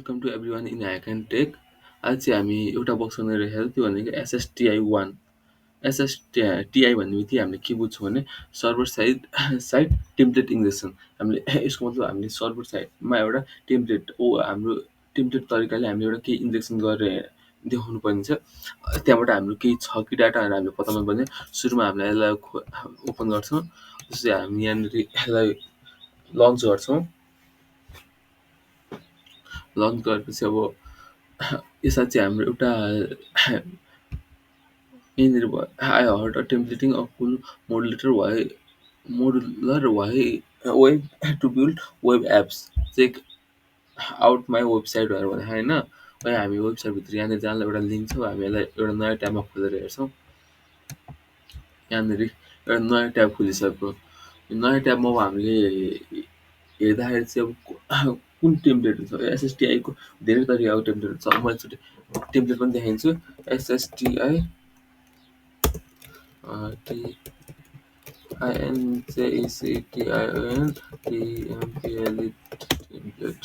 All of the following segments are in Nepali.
Welcome to everyone in Hack and Tech. आज चाहिँ हामी एउटा बक्स बनाइरहेको त्यो भनेको एसएसटिआई वान। टिआई भन्ने बित्तिकै हामीले के बुझ्छौँ भने server side side template injection. हामीले यसको मतलब हामीले सर्भर साइडमा एउटा टेम्प्लेट हाम्रो टेम्प्लेट तरिकाले हामीले एउटा केही इन्जेक्सन गरेर देखाउनु पर्ने छ। त्यहाँबाट हाम्रो केही छ कि डाटा भनेर हामीले पत्ता लगाउनु पर्ने। सुरुमा हामीले यसलाई ओपन गर्छौँ। त्यसपछि हामी यहाँनिर यसलाई लन्च गर्छौँ। लन्च गरेपछि अब यसमा चाहिँ हाम्रो एउटा यहाँनिर भयो I heard a templating a full modular web to build web apps check out my website भनेर भने होइन। हामी वेबसाइटभित्र यहाँनिर जहाँलाई एउटा लिङ्क छ हामी यसलाई एउटा नयाँ ट्याबमा खोलेर हेर्छौँ। यहाँनिर एउटा नयाँ ट्याब खोलिसक्यो। नयाँ ट्याबमा अब हामीले हेर्दाखेरि चाहिँ अब कुन टेम्प्लेट छ एसएसटिआईको धेरै तरिकाको टेम्प्लेट छ। म एकचोटि टेम्प्लेट पनि देखाइदिन्छु। एसएसटिआई टिआइएनजेइसिटिआइओएन टिएमपिएलई टेम्प्लेट।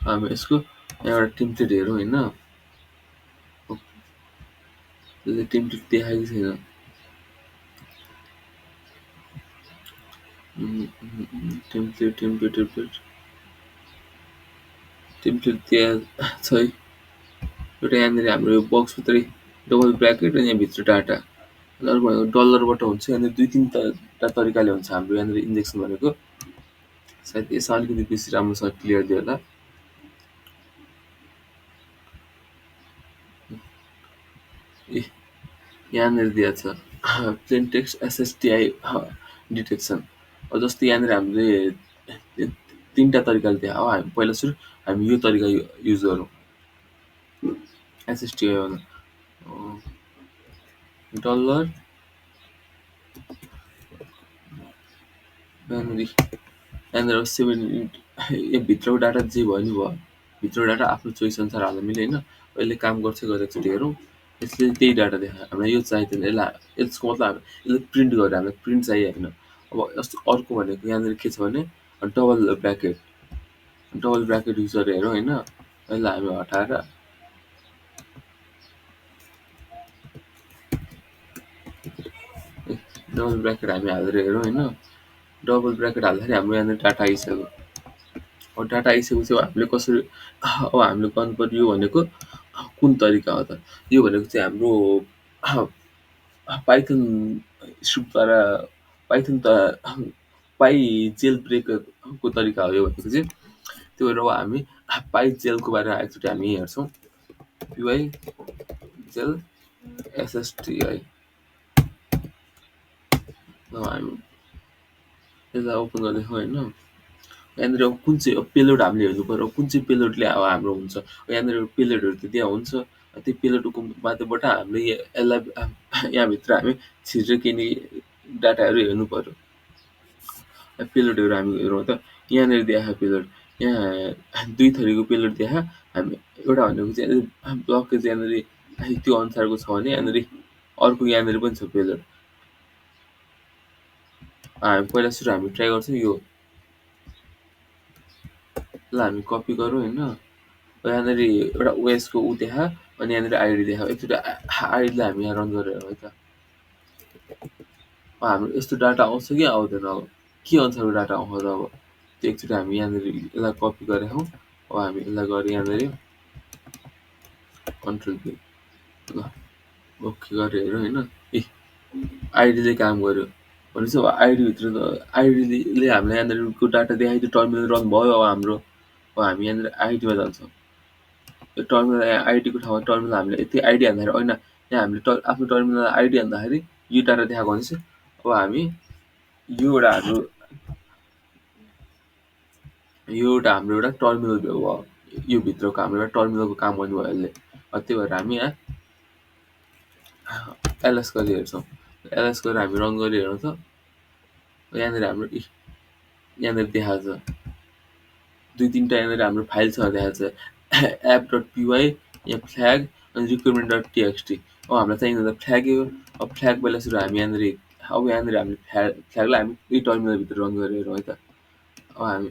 हामी यसको एउटा टेम्प्लेट हेरौँ होइन। त्यसले टेम्प्लेट देखाएको छैन। टेम्प्लेट त्यहाँ छ। एउटा यहाँनिर हाम्रो यो बक्सभित्रै डबल ब्राकेट अनि यहाँभित्र डाटा। अर्को भनेको डलरबाट हुन्छ। यहाँनिर दुई तिनवटा तरिकाले हुन्छ हाम्रो यहाँनिर इन्जेक्सन भनेको। सायद यसमा अलिकति बेसी राम्रोसँग क्लियर दियो होला। यहाँनिर दिएको छ प्लेन टेक्स्ट एसएसटिआई डिटेक्सन। जस्तै यहाँनिर हामीले तिनवटा तरिकाले दियो। अब हामी पहिला सुरु हामी यो तरिका युज गरौँ। एसएसटिआई डलर यहाँनिर 7 यो भित्रको डाटा जे भयो नि भयो। भित्रको डाटा आफ्नो चोइस अनुसार हाल्न मिल्यो होइन। यसले काम गर्छ गरेर एकचोटि हेरौँ। यसले त्यही डाटा देखायो। हामीलाई यो चाहिँदैन। यसको मतलब यसले प्रिन्ट गरेर हामीलाई प्रिन्ट चाहियो होइन। अब यस्तो अर्को भनेको यहाँनिर के छ भने डबल ब्राकेट युज गरेर हेरौँ होइन। यसलाई हामी हटाएर डबल ब्राकेट हामी हालेर हेरौँ होइन। डबल ब्राकेट हाल्दाखेरि हाम्रो यहाँनिर डाटा आइसक्यो। अब डाटा आइसकेपछि हामीले कसरी अब हामीले गर्नुपर्ने यो भनेको कुन तरिका हो त। यो भनेको चाहिँ हाम्रो पाइथन स्क्रिप्टद्वारा पाइथन त पाइ जेल ब्रेकको तरिका हो यो भनेको चाहिँ। त्यो भएर अब हामी पाइ जेलको बारेमा एकचोटि हामी हेर्छौँ। पिवाई जेल एसएसटिआई हामी यसलाई ओपन गर्दैछौँ होइन। यहाँनिर अब कुन चाहिँ पेलोड हामीले हेर्नु पर्यो। कुन चाहिँ पेलोडले अब हाम्रो हुन्छ। यहाँनिर पेलोडहरू त त्यहाँ हुन्छ। त्यो पेलोडको माध्यमबाट हामीले यसलाई यहाँभित्र हामी छिरेर केही डाटाहरू हेर्नु पर्यो। पेलोडहरू हामी हेरौँ त। यहाँनिर देखायो पेलोड। यहाँ दुई थरीको पेलोड देखायो। हामी एउटा भनेको चाहिँ ब्लकेज यहाँनिर त्यो अनुसारको छ भने यहाँनिर अर्को यहाँनिर पनि छ पेलोड। हामी पहिला सुरु हामी ट्राई गर्छौँ यो। ल हामी कपी गरौँ होइन। यहाँनिर एउटा ओएसको देखायो अनि यहाँनिर आइडी देखायो। एकचोटि आइडीलाई हामी यहाँ रन गरेर हेरौँ है त। हाम्रो यस्तो डाटा आउँछ कि आउँदैन। अब के अनुसारको डाटा आउँछ अब त्यो एकचोटि हामी यहाँनिर यसलाई कपी गरेको हौँ। अब हामी यसलाई गरेर यहाँनिर कन्ट्रोल पी ल ओके गरेर हेरौँ होइन। आइडीले काम गर्यो भनेपछि अब आइडीभित्र त आइडीले हामीलाई यहाँनिरको डाटा देखाइदियो। टर्मिनल रन भयो अब हाम्रो। अब हामी यहाँनिर आइडीमा जान्छौँ। यो टर्मिनल आइडीको ठाउँमा टर्मिनल हामीले यति आइडी हान्दाखेरि होइन। यहाँ हामीले आफ्नो टर्मिनल आइडी हान्दाखेरि यो डाटा देखाएको हुन्छ। अब हामी यो एउटा हाम्रो एउटा टर्मिनल भयो। यो भित्रको हाम्रो एउटा टर्मिनलको काम गर्नुभयो यसले। त्यही भएर हामी यहाँ एलएस गरी हेर्छौँ। एलएस गरेर हामी रन गरी हेर्छौँ त यहाँनिर हाम्रो यहाँनिर देखाएको छ दुई तिनवटा यहाँनिर हाम्रो फाइल छ देखाएको छ। एप डट पिवाई यहाँ फ्ल्याग अनि रिक्वायरमेन्ट डट टिएक्सटी। अब हामीलाई चाहिँदैन फ्ल्याग हो। अब फ्ल्याग पहिला सुरु हामी यहाँनिर हामीले फ्ल्यागलाई हामी यही टर्मिनलभित्र रन गरेर हेरौँ है त। अब हामी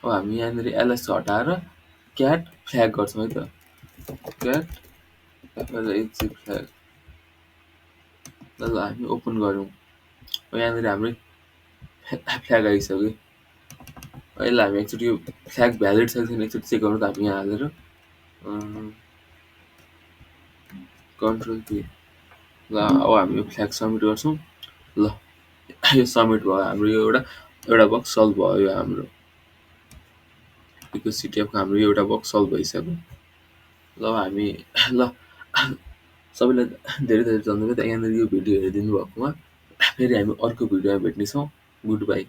अब हामी यहाँनिर एलएस हटाएर क्याट फ्ल्याग गर्छौँ है त। Cat FLHG flag. ल हामी ओपन गऱ्यौँ। यहाँनिर हाम्रो फ्ल्याग आइसक्यो। यसलाई हामी एकचोटि यो फ्ल्याग भ्यालिड छ कि छैन एकचोटि चेक गरौँ त हामी यहाँ हालेर कन्ट्रोल पी। ल अब हामी यो फ्ल्याग सबमिट गर्छौँ। ल यो सबमिट भयो हाम्रो यो एउटा बक्स सल्भ भयो यो हाम्रो सिटिएफको हाम्रो यो एउटा बक्स सल्भ भइसक्यो। ल हामी ल सबैलाई धेरै धेरै धन्यवाद यहाँनिर यो भिडियो हेरिदिनु भएकोमा। फेरि हामी अर्को भिडियोमा भेट्नेछौँ। Good by.